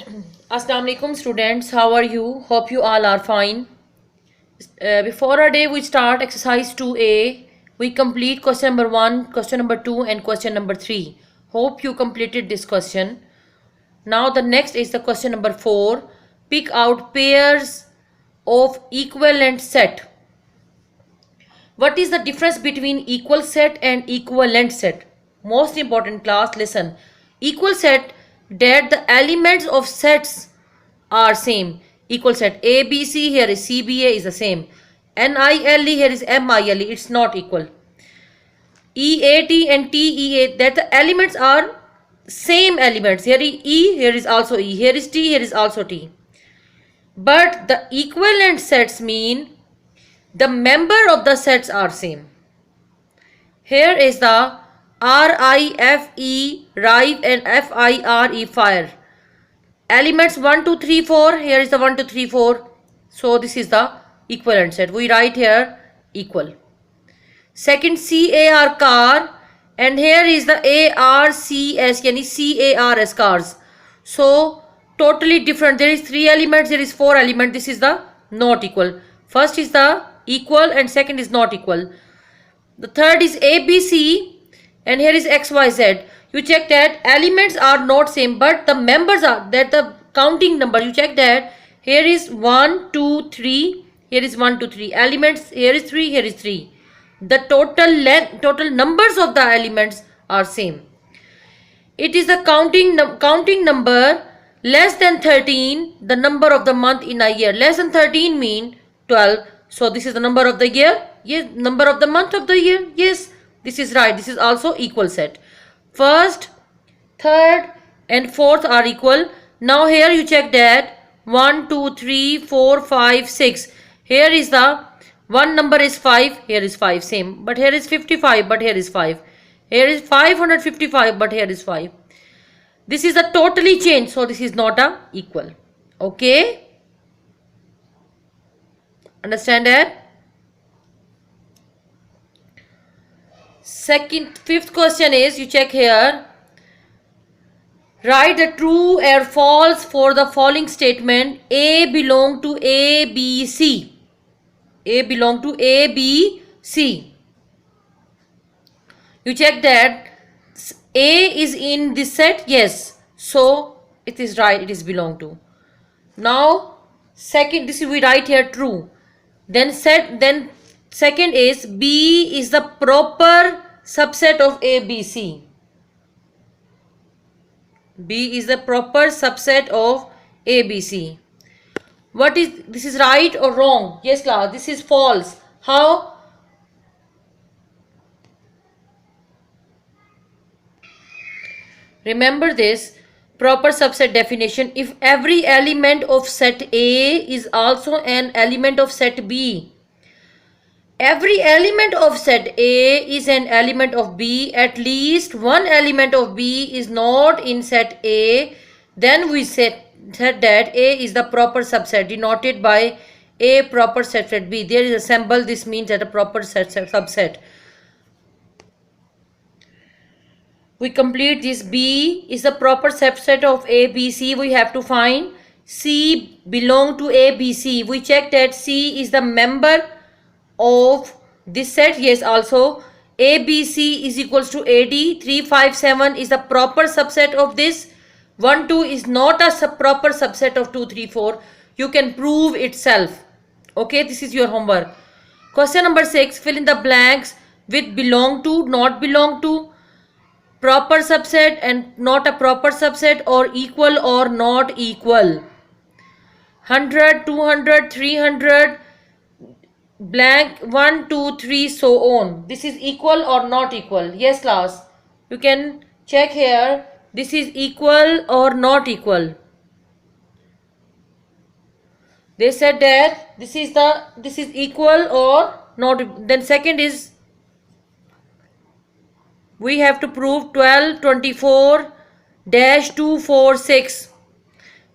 Assalamu alaikum students, how are you? Hope you all are fine. Before our day we start exercise 2A, we complete question number 1, question number 2 and question number 3. Hope you completed this question. Now the next is the question number 4. Pick out pairs of equivalent set. What is the difference between equal set and equivalent set? Most important class, listen. Equal set that the elements of sets are same. Equal set ABC, here is CBA is the same. NILE, here is MILE, it's not equal. EAT and TEA, that the elements are same elements. Here is E, here is also E, here is T, here is also T. But the equivalent sets mean the member of the sets are same. Here is the RIFE, rive and FIRE, fire. Elements 1, 2, 3, 4. Here is the 1, 2, 3, 4. So this is the equivalent set. We write here equal. Second, CAR, car. And here is the ARCS, yani CARS, cars. So totally different. There is 3 elements, there is 4 elements. This is the not equal. First is the equal and second is not equal. The third is ABC and here is XYZ. You check that elements are not same but the members are, that the counting number, you check that here is 1, 2, 3, here is 1, 2, 3. Elements, here is 3, here is 3. The total numbers of the elements are same. It is the counting number less than 13, the number of the month in a year. Less than 13 mean 12. So this is the number of the year. Yes, number of the month of the year. Yes, this is right. This is also equal set. First, third and fourth are equal. Now here you check that 1, 2, 3, 4, 5, 6. Here is the one number is 5. Here is 5 same. But here is 55 but here is 5. Here is 555 but here is 5. This is a totally change. So this is not a equal. Okay. Understand that? Fifth question is, you check here. Write the true or false for the following statement. A belong to A, B, C. A belong to A, B, C. You check that A is in this set. Yes. So it is right. It is belong to. Now second, this is we write here true. Then second is B is the proper subset of A, B, C. B is the proper subset of A, B, C. What is this? Is right or wrong? Yes, class. This is false. How? Remember this proper subset definition. If every element of set A is also an element of set B, every element of set A is an element of B, at least one element of B is not in set A, then we said that A is the proper subset denoted by A proper subset B. There is a symbol, this means that a proper subset. We complete this. B is the proper subset of A, B, C. We have to find C belong to A, B, C. We check that C is the member of this set. Yes, also A, B, C is equals to AD. 3, 5, 7 is the proper subset of this. 1, 2 is not a proper subset of 2, 3, 4. You can prove itself. Okay, this is your homework. Question number 6. Fill in the blanks with belong to, not belong to, proper subset and not a proper subset, or equal or not equal. 100, 200, 300, blank, 1, 2, 3, so on. This is equal or not equal. Yes, class. You can check here. This is equal or not equal. They said that this is equal or not. Then second is, we have to prove 12, 24, dash 2, 4, 6.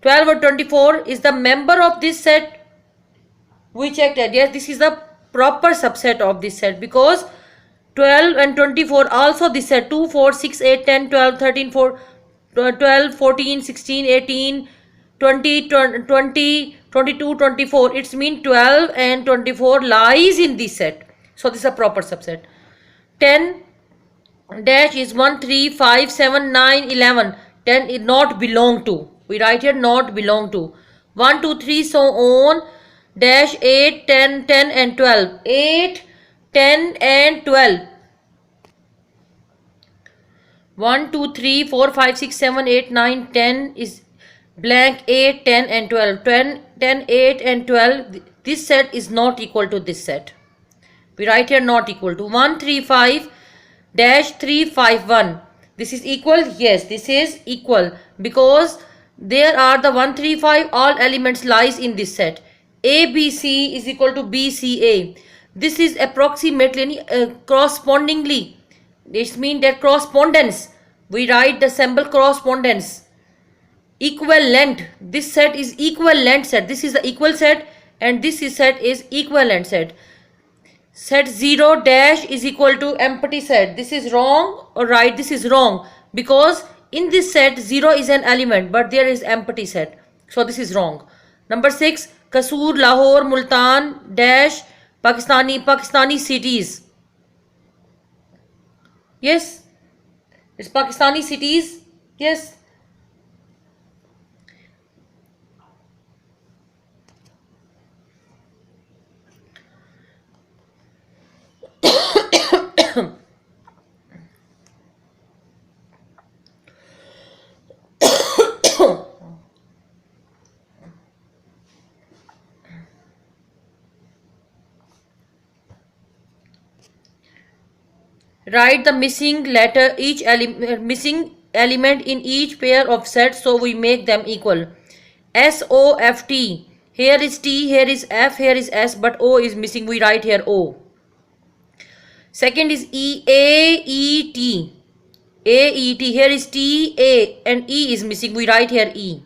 12 or 24 is the member of this set. We checked that. Yes, this is the proper subset of this set because 12 and 24 also this set. 2, 4, 6, 8, 10, 12, 13, 4, 12, 14, 16, 18, 20, 20, 22, 24. It's mean 12 and 24 lies in this set. So this is a proper subset. 10 dash is 1, 3, 5, 7, 9, 11. 10 is not belong to. We write here not belong to. 1, 2, 3, so on. Dash 8, 10, 10 and 12. 8, 10 and 12. 1, 2, 3, 4, 5, 6, 7, 8, 9, 10 is blank 8, 10 and 12. 10, 10, 8 and 12. This set is not equal to this set. We write here not equal to. 1, 3, 5 dash 3, 5, 1. This is equal? Yes, this is equal because there are the 1, 3, 5 all elements lies in this set. A, B, C is equal to B, C, A. This is approximately correspondingly. This means that correspondence. We write the symbol correspondence. Equivalent. This set is equivalent set. This is the equal set and this is set is equivalent set. Set 0 dash is equal to empty set. This is wrong or right? This is wrong because in this set 0 is an element but there is empty set. So this is wrong. Number 6, Kasur, Lahore, Multan dash Pakistani cities. Yes, it's Pakistani cities. Yes. Write the missing letter missing element in each pair of sets so we make them equal. S, O, F, T. Here is T, here is F, here is S, but O is missing. We write here O. Second is E, A, E, T. A, E, T. Here is T, A, and E is missing. We write here E.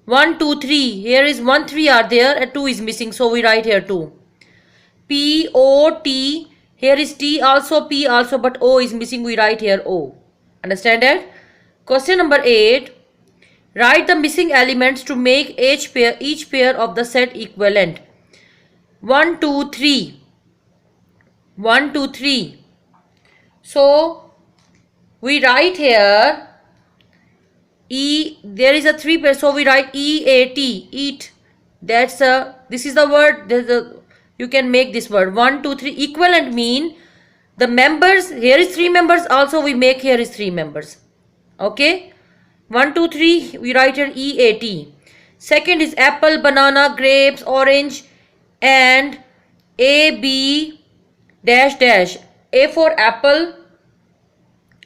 1, 2, 3. Here is 1, 3 are there, and 2 is missing. So we write here 2. P, O, T. Here is T also, P also, but O is missing. We write here O. Understand that? Question number 8. Write the missing elements to make each pair of the set equivalent. 1, 2, 3. 1, 2, 3. So we write here E. There is a 3 pair, so we write E, A, T. Eat. That's a. This is the word. There's a. You can make this word 1, 2, 3. Equivalent mean the members. Here is 3 members. Also we make here is 3 members. Okay. 1, 2, 3. We write here E, A, T. Second is apple, banana, grapes, orange, and A, B, dash, dash. A for apple.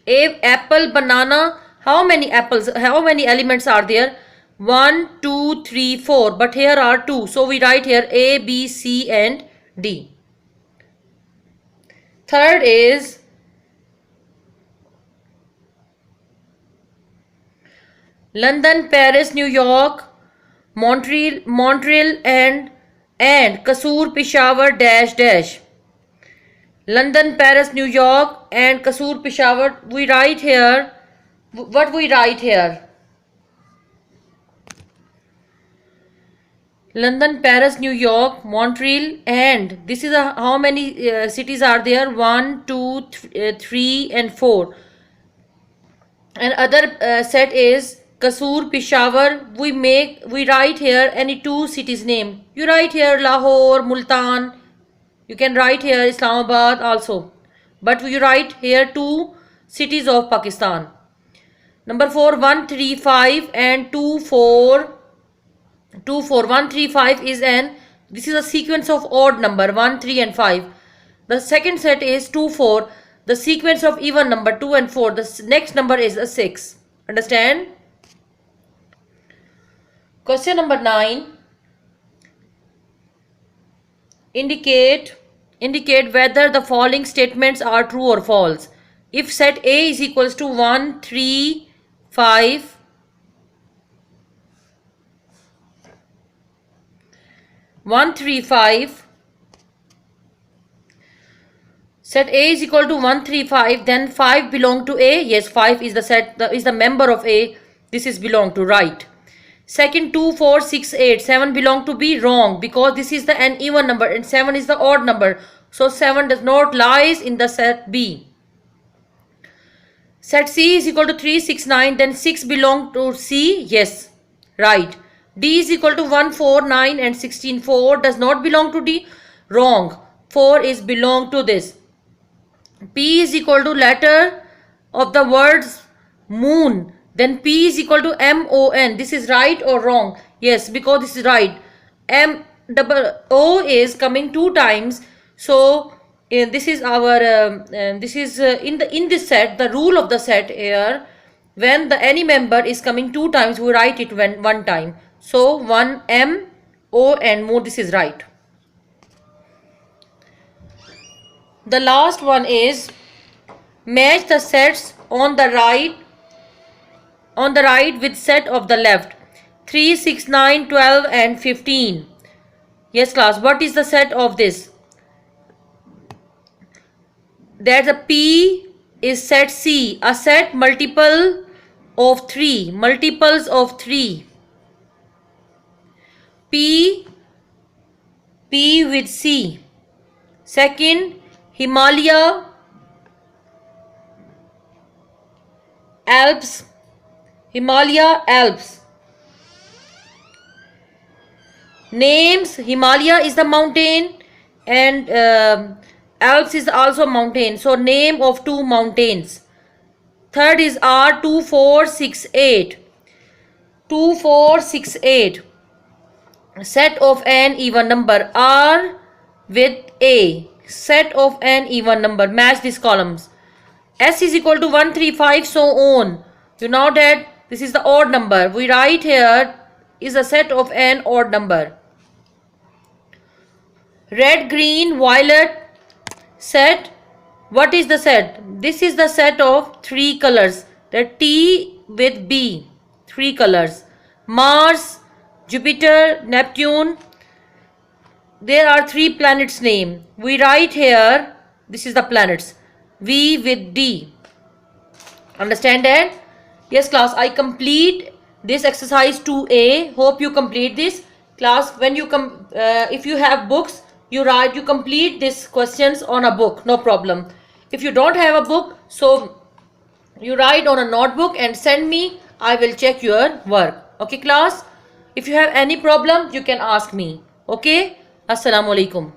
A, apple, banana. How many apples? How many elements are there? 1, 2, 3, 4. But here are 2. So we write here A, B, C and D. Third is London, Paris, New York, Montreal and Kasur, Peshawar, dash, dash. London, Paris, New York and Kasur, Peshawar. We write here. What we write here? London, Paris, New York, Montreal, and this is how many cities are there? 1, 2, 3, and 4. And other set is Kasur, Peshawar. We write here any 2 cities name. You write here Lahore, Multan. You can write here Islamabad also. But we write here 2 cities of Pakistan. Number 4, 1, 3, 5 and 2, 4. 2, 4. 1, 3, 5 is this is a sequence of odd number 1, 3 and 5. The second set is 2, 4. The sequence of even number 2 and 4. The next number is a 6. Understand? Question number 9. Indicate whether the following statements are true or false. If set A is equals to 1, 3, 5. 1, 3, 5. Set A is equal to 1, 3, 5. Then 5 belong to A. Yes, 5 is the member of A. This is belong to right. Second, 2, 4, 6, 8. 7 belong to B. Wrong, because this is an even number and 7 is the odd number. So 7 does not lies in the set B. Set C is equal to 3, 6, 9. Then 6 belong to C. Yes, right. D is equal to 1, 4, 9 and 16. 4 does not belong to D. Wrong. 4 is belong to this. P is equal to letter of the words moon. Then P is equal to MON. This is right or wrong? Yes, because this is right. O is coming 2 times. So this is our in this set, the rule of the set here. When any member is coming 2 times, we write it one time. So 1 M O and more. This is right. The last one is match the sets on the right with set of the left. 3, 6, 9, 12 and 15. Yes class, what is the set of this? That the P is set C, a set multiple of 3, multiples of 3. P with C. Second, Himalaya, Alps, Names, Himalaya is the mountain and Alps is also mountain. So name of 2 mountains. Third is R, 2, 4, 6, 8. 2, 4, 6, 8. Set of an even number. R with A. Set of an even number. Match these columns. S is equal to 1, 3, 5, so on. You know that this is the odd number. We write here is a set of an odd number. Red, green, violet set. What is the set? This is the set of 3 colors. The T with B. 3 colors. Mars, Jupiter, Neptune. There are 3 planets name. We write here, this is the planets. V with D. Understand that? Yes class, I complete this exercise 2A. Hope you complete this. Class, when you if you have books, you complete these questions on a book, no problem. If you don't have a book, so you write on a notebook and send me. I will check your work. Okay class? If you have any problem, you can ask me. Okay? Assalamu alaikum.